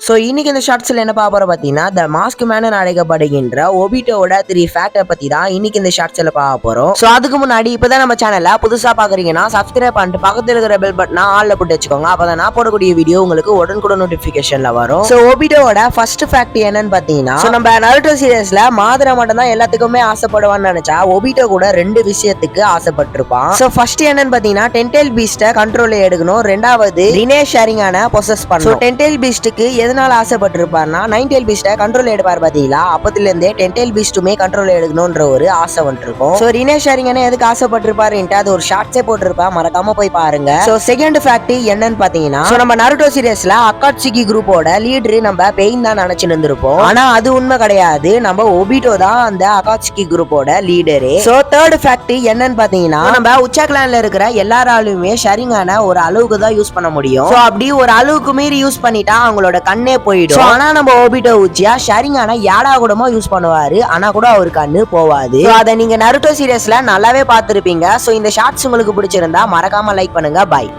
So இன்னைக்கு இந்த ஷார்ட்ஸ்ல என்ன பார்க்க போறோம் பாத்தீங்கன்னா த மாஸ்க் மேன் அழைக்கப்படுகின்ற ஒபிட்டோட 3 ஃபேக்டர் பத்தி தான் இன்னைக்கு இந்த ஷார்ட்ஸ்ல பார்க்க போறோம். சோ அதுக்கு முன்னாடி இப்பதான் நம்ம சேனலை புதுசா பாக்குறீங்கன்னா சப்ஸ்கிரைப் பண்ணிட்டு பக்கத்துல இருக்கிற பெல் பட்டனை ஆல்ல போட்டு வச்சுக்கோங்க. அப்பதான் நான் போடக்கூடிய வீடியோ உங்களுக்கு உடனுக்குடன் நோட்டிபிகேஷன்ல வரும். சோ ஒபிட்டோட ஃபர்ஸ்ட் ஃபேக்ட் என்னன்னு பாத்தீங்கன்னா நம்ம நருட்டோ சீரியஸ்ல மாதரா மட்டும் தான் எல்லாத்துக்குமே ஆசைப்படுவான்னு நினைச்சா ஒபிட்டோ கூட 2 விஷயத்துக்கு ஆசைப்பட்டிருப்பான். சோ ஃபர்ஸ்ட் என்னன்னு பாத்தீங்கன்னா டென்டெயில் பீஸ்ட கண்ட்ரோல்ல எடுக்கணும், ரெண்டாவது ரினே ஷேரிங்கான பொசஸ் பண்ணணும். டென்டெயில் பீஸ்டுக்கு எதனால ஆசைப்பட்டிருப்பாருன்னா 9 டெயில் பீஸ்ட கண்ட்ரோல் எடுப்பார் பாத்தீங்களா, அப்பத்துல இருந்தே 10 டெயில் பீஸ்டுமே கண்ட்ரோல் எடுக்கணும்ன்ற ஒரு ஆசை வந்துருக்கும். சோ ரினே ஷேரிங்கான எதுக்கு ஆசைப்பட்டிருப்பாருன்ட்டு அது ஒரு ஷார்ட்ஸே போட்டிருப்பா, மறக்காம போய் பாருங்க. சோ செகண்ட் ஃபேக்ட் என்னன்னு பாத்தீங்கன்னா நம்ம நருட்டோ சீரியஸ்ல அக்காட்சுகி குரூப்போட லீடர் நம்ம பெயின் தான் நினைச்சு இருந்திருப்போம். ஆனா அது உண்மை கிடையாது, நம்ம ஒபிட்டோ தான் அந்த அக்காட்சுகி குரூப்போட லீடரு. சோ தேர்ட் ஃபேக்ட் என்னன்னு பாத்தீங்கன்னா நம்ம உச்சா கிளான்ல இருக்கிற எல்லாராலுமே ஷேரிங்கான ஒரு அளவுக்கு தான் யூஸ் பண்ண முடியும். சோ அப்படி ஒரு அளவுக்கு மீறி யூஸ் பண்ணிட்டா அவங்களோட கண்ணே போயிடும். ஆனா நம்ம ஒபிட்டோ உச்சியா ஷேரிங்கான யாடா கூடமா யூஸ் பண்ணுவாரு, ஆனா கூட அவரு கண்ணு போவாது. அதை நீங்க நருட்டோ சீரியஸ்ல நல்லாவே பார்த்திருப்பீங்க. சோ இந்த ஷார்ட்ஸ் உங்களுக்கு பிடிச்சிருந்தா மறக்காம லைக் பண்ணுங்க. பை.